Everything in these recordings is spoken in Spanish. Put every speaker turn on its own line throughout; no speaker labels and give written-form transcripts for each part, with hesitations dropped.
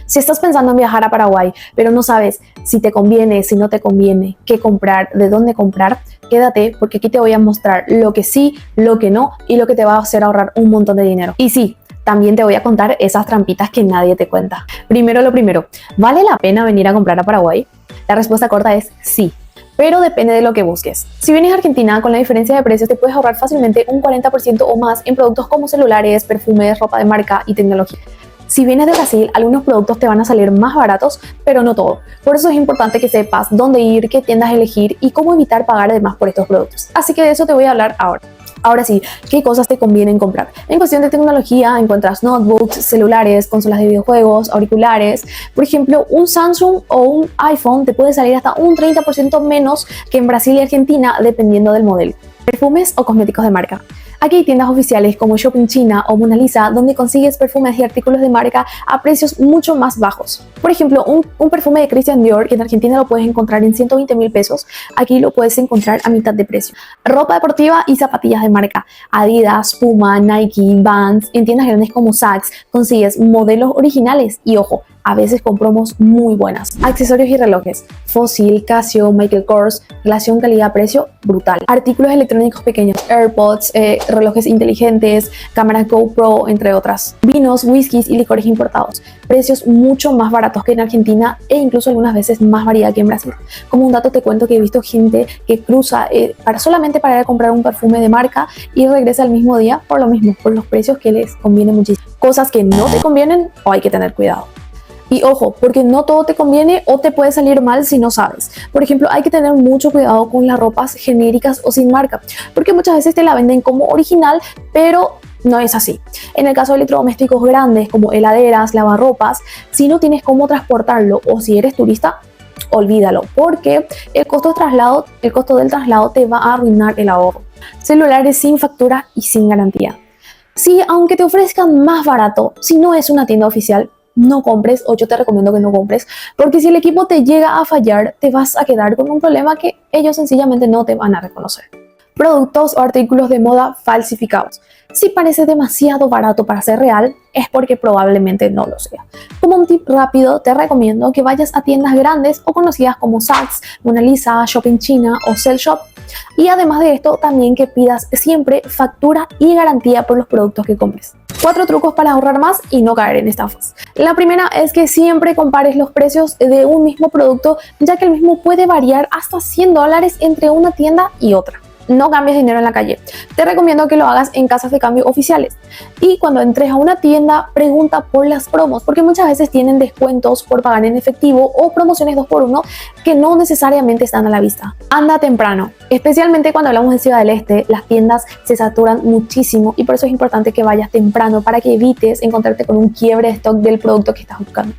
Si estás pensando en viajar a Paraguay, pero no sabes si te conviene, si no te conviene, qué comprar, de dónde comprar, quédate porque aquí te voy a mostrar lo que sí, lo que no y lo que te va a hacer ahorrar un montón de dinero. Y sí, también te voy a contar esas trampitas que nadie te cuenta. Primero lo primero, ¿vale la pena venir a comprar a Paraguay? La respuesta corta es sí, pero depende de lo que busques. Si vienes a Argentina, con la diferencia de precios te puedes ahorrar fácilmente un 40% o más en productos como celulares, perfumes, ropa de marca y tecnología. Si vienes de Brasil, algunos productos te van a salir más baratos, pero no todo. Por eso es importante que sepas dónde ir, qué tiendas elegir y cómo evitar pagar de más por estos productos. Así que de eso te voy a hablar ahora. Ahora sí, ¿qué cosas te convienen comprar? En cuestión de tecnología encuentras notebooks, celulares, consolas de videojuegos, auriculares. Por ejemplo, un Samsung o un iPhone te puede salir hasta un 30% menos que en Brasil y Argentina dependiendo del modelo. Perfumes o cosméticos de marca. Aquí hay tiendas oficiales como Shopping China o Mona Lisa donde consigues perfumes y artículos de marca a precios mucho más bajos. Por ejemplo, un perfume de Christian Dior que en Argentina lo puedes encontrar en 120.000 pesos, aquí lo puedes encontrar a mitad de precio. Ropa deportiva y zapatillas de marca. Adidas, Puma, Nike, Vans. En tiendas grandes como Saks consigues modelos originales y ojo, a veces con promos muy buenas. Accesorios y relojes. Fossil, Casio, Michael Kors, relación calidad-precio brutal. Artículos electrónicos pequeños, AirPods, relojes inteligentes, cámaras GoPro, entre otras. Vinos, whiskies y licores importados. Precios mucho más baratos que en Argentina e incluso algunas veces más variedad que en Brasil. Como un dato te cuento que he visto gente que cruza solamente para ir a comprar un perfume de marca y regresa el mismo día por lo mismo, por los precios que les conviene muchísimo. Cosas que no te convienen o hay que tener cuidado. Y ojo, porque no todo te conviene o te puede salir mal si no sabes. Por ejemplo, hay que tener mucho cuidado con las ropas genéricas o sin marca, porque muchas veces te la venden como original, pero no es así. En el caso de electrodomésticos grandes como heladeras, lavarropas, si no tienes cómo transportarlo o si eres turista, olvídalo, porque el costo del traslado te va a arruinar el ahorro. Celulares sin factura y sin garantía. Si aunque te ofrezcan más barato, si no es una tienda oficial, no compres, o yo te recomiendo que no compres, porque si el equipo te llega a fallar, te vas a quedar con un problema que ellos sencillamente no te van a reconocer. Productos o artículos de moda falsificados. Si parece demasiado barato para ser real, es porque probablemente no lo sea. Como un tip rápido, te recomiendo que vayas a tiendas grandes o conocidas como Saks, Mona Lisa, Shopping China o Cell Shop. Y además de esto, también que pidas siempre factura y garantía por los productos que compres. 4 trucos para ahorrar más y no caer en estafas. La primera es que siempre compares los precios de un mismo producto, ya que el mismo puede variar hasta $100 entre una tienda y otra. No cambies dinero en la calle. Te recomiendo que lo hagas en casas de cambio oficiales. Y cuando entres a una tienda, pregunta por las promos, porque muchas veces tienen descuentos por pagar en efectivo o promociones 2x1 que no necesariamente están a la vista. Anda temprano. Especialmente cuando hablamos de Ciudad del Este, las tiendas se saturan muchísimo y por eso es importante que vayas temprano para que evites encontrarte con un quiebre de stock del producto que estás buscando.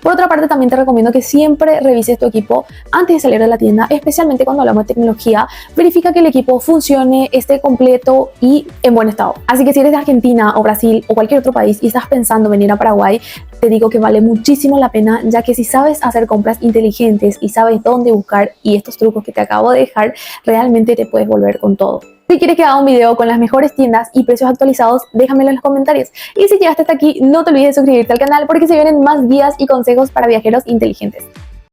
Por otra parte, también te recomiendo que siempre revises tu equipo antes de salir de la tienda, especialmente cuando hablamos de tecnología. Verifica que el equipo funcione, esté completo y en buen estado. Así que si eres de Argentina o Brasil o cualquier otro país y estás pensando venir a Paraguay, te digo que vale muchísimo la pena, ya que si sabes hacer compras inteligentes y sabes dónde buscar y estos trucos que te acabo de dejar, realmente te puedes volver con todo. Si quieres que haga un video con las mejores tiendas y precios actualizados, déjamelo en los comentarios. Y si llegaste hasta aquí, no te olvides de suscribirte al canal porque se vienen más guías y consejos para viajeros inteligentes.